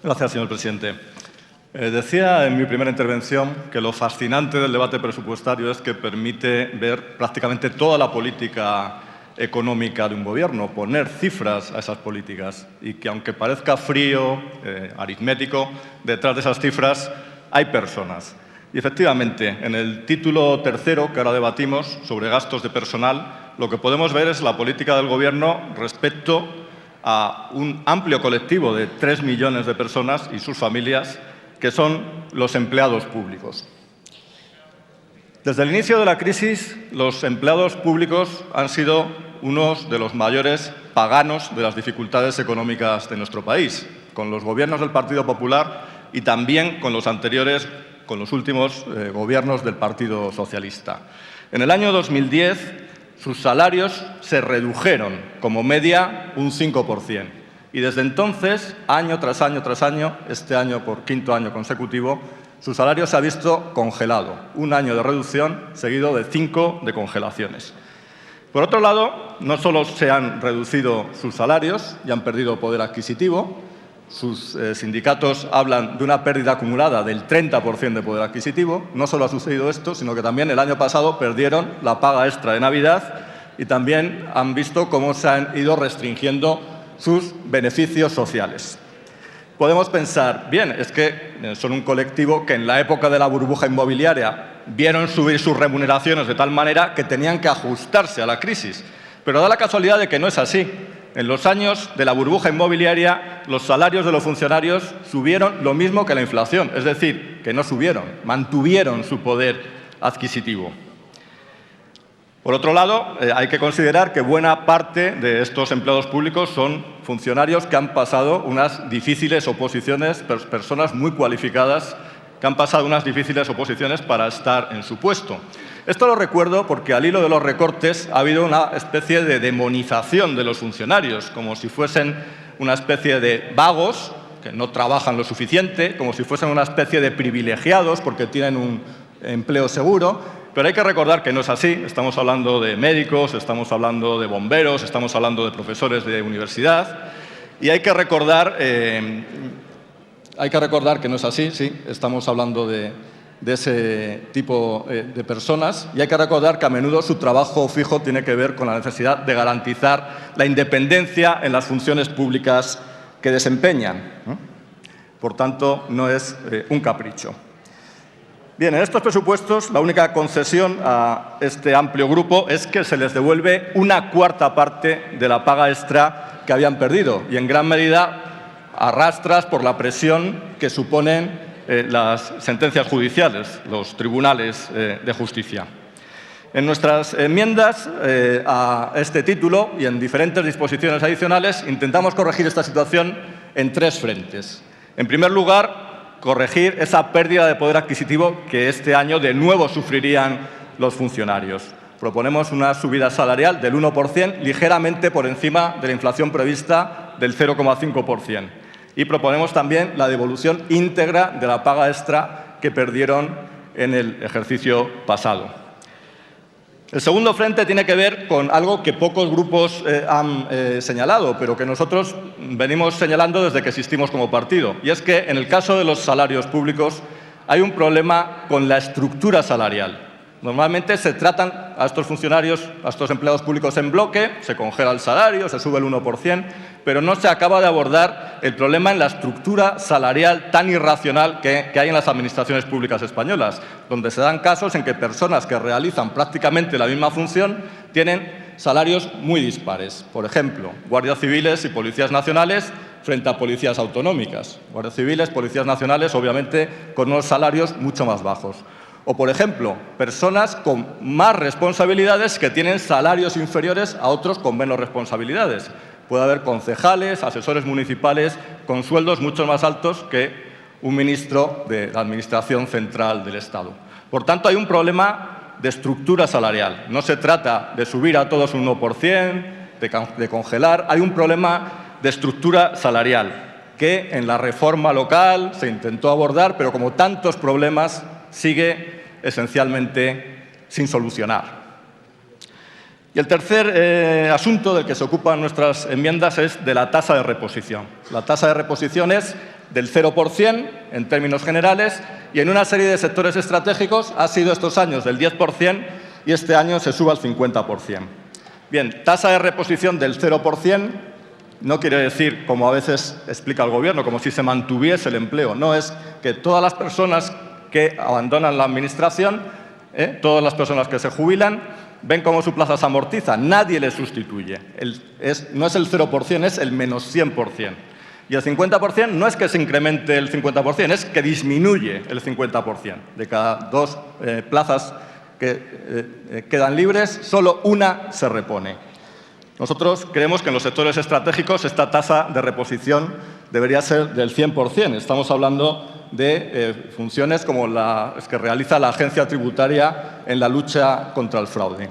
Gracias, señor presidente. Decía en mi primera intervención que lo fascinante del debate presupuestario es que permite ver prácticamente toda la política económica de un gobierno, poner cifras a esas políticas y que, aunque parezca frío, aritmético, detrás de esas cifras hay personas. Y efectivamente, en el título tercero que ahora debatimos sobre gastos de personal, lo que podemos ver es la política del Gobierno respecto a un amplio colectivo de 3 millones de personas y sus familias, que son los empleados públicos. Desde el inicio de la crisis, los empleados públicos han sido unos de los mayores paganos de las dificultades económicas de nuestro país, con los gobiernos del Partido Popular y también con los anteriores, con los últimos gobiernos del Partido Socialista. En el año 2010, sus salarios se redujeron, como media, un 5%. Y desde entonces, año tras año tras año, este año por quinto año consecutivo, su salario se ha visto congelado. Un año de reducción seguido de 5 de congelaciones. Por otro lado, no solo se han reducido sus salarios y han perdido poder adquisitivo, sus sindicatos hablan de una pérdida acumulada del 30% de poder adquisitivo. No solo ha sucedido esto, sino que también el año pasado perdieron la paga extra de Navidad y también han visto cómo se han ido restringiendo sus beneficios sociales. Podemos pensar, bien, es que son un colectivo que en la época de la burbuja inmobiliaria vieron subir sus remuneraciones de tal manera que tenían que ajustarse a la crisis. Pero da la casualidad de que no es así. En los años de la burbuja inmobiliaria, los salarios de los funcionarios subieron lo mismo que la inflación, es decir, que no subieron, mantuvieron su poder adquisitivo. Por otro lado, hay que considerar que buena parte de estos empleados públicos son funcionarios que han pasado unas difíciles oposiciones, personas muy cualificadas que han pasado unas difíciles oposiciones para estar en su puesto. Esto lo recuerdo porque al hilo de los recortes ha habido una especie de demonización de los funcionarios, como si fuesen una especie de vagos que no trabajan lo suficiente, como si fuesen una especie de privilegiados porque tienen un empleo seguro. Pero hay que recordar que no es así. Estamos hablando de médicos, estamos hablando de bomberos, estamos hablando de profesores de universidad. Y hay que recordar que no es así, sí, estamos hablando de ese tipo de personas. Y hay que recordar que a menudo su trabajo fijo tiene que ver con la necesidad de garantizar la independencia en las funciones públicas que desempeñan. Por tanto, no es un capricho. Bien, en estos presupuestos la única concesión a este amplio grupo es que se les devuelve una cuarta parte de la paga extra que habían perdido y en gran medida arrastras por la presión que suponen las sentencias judiciales, los tribunales de justicia. En nuestras enmiendas a este título y en diferentes disposiciones adicionales intentamos corregir esta situación en 3 frentes. En primer lugar, corregir esa pérdida de poder adquisitivo que este año de nuevo sufrirían los funcionarios. Proponemos una subida salarial del 1%, ligeramente por encima de la inflación prevista del 0,5%. Y proponemos también la devolución íntegra de la paga extra que perdieron en el ejercicio pasado. El segundo frente tiene que ver con algo que pocos grupos han señalado, pero que nosotros venimos señalando desde que existimos como partido. Y es que en el caso de los salarios públicos hay un problema con la estructura salarial. Normalmente se tratan a estos funcionarios, a estos empleados públicos en bloque, se congela el salario, se sube el 1%, pero no se acaba de abordar el problema en la estructura salarial tan irracional que hay en las administraciones públicas españolas, donde se dan casos en que personas que realizan prácticamente la misma función tienen salarios muy dispares. Por ejemplo, guardias civiles y policías nacionales frente a policías autonómicas. Guardias civiles, policías nacionales, obviamente, con unos salarios mucho más bajos. O, por ejemplo, personas con más responsabilidades que tienen salarios inferiores a otros con menos responsabilidades. Puede haber concejales, asesores municipales con sueldos mucho más altos que un ministro de la Administración Central del Estado. Por tanto, hay un problema de estructura salarial. No se trata de subir a todos un 1%, de congelar. Hay un problema de estructura salarial que en la reforma local se intentó abordar, pero como tantos problemas sigue esencialmente sin solucionar. Y el tercer asunto del que se ocupan nuestras enmiendas es de la tasa de reposición. La tasa de reposición es del 0% en términos generales, y en una serie de sectores estratégicos ha sido estos años del 10% y este año se sube al 50%. Bien, tasa de reposición del 0% no quiere decir, como a veces explica el Gobierno, como si se mantuviese el empleo. No, es que todas las personas que abandonan la Administración, todas las personas que se jubilan, ven cómo su plaza se amortiza. Nadie les sustituye. No es el 0%, es el menos 100%. Y el 50% no es que se incremente el 50%, es que disminuye el 50%. De cada 2 plazas que quedan libres, solo una se repone. Nosotros creemos que en los sectores estratégicos esta tasa de reposición debería ser del 100%. Estamos hablando de funciones como las que realiza la Agencia Tributaria en la lucha contra el fraude.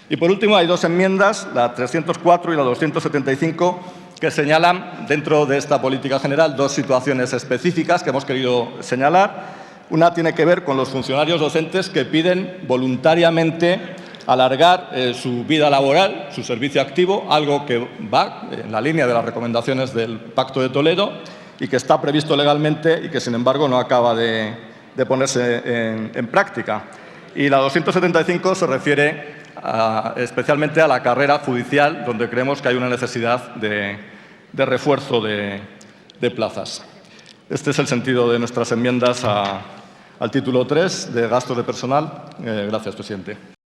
Y por último, hay 2 enmiendas, la 304 y la 275, que señalan dentro de esta política general 2 situaciones específicas que hemos querido señalar. Una tiene que ver con los funcionarios docentes que piden voluntariamente alargar su vida laboral, su servicio activo, algo que va en la línea de las recomendaciones del Pacto de Toledo y que está previsto legalmente y que, sin embargo, no acaba de ponerse en práctica. Y la 275 se refiere especialmente a la carrera judicial, donde creemos que hay una necesidad de refuerzo de plazas. Este es el sentido de nuestras enmiendas al título 3 de gastos de personal. Gracias, presidente.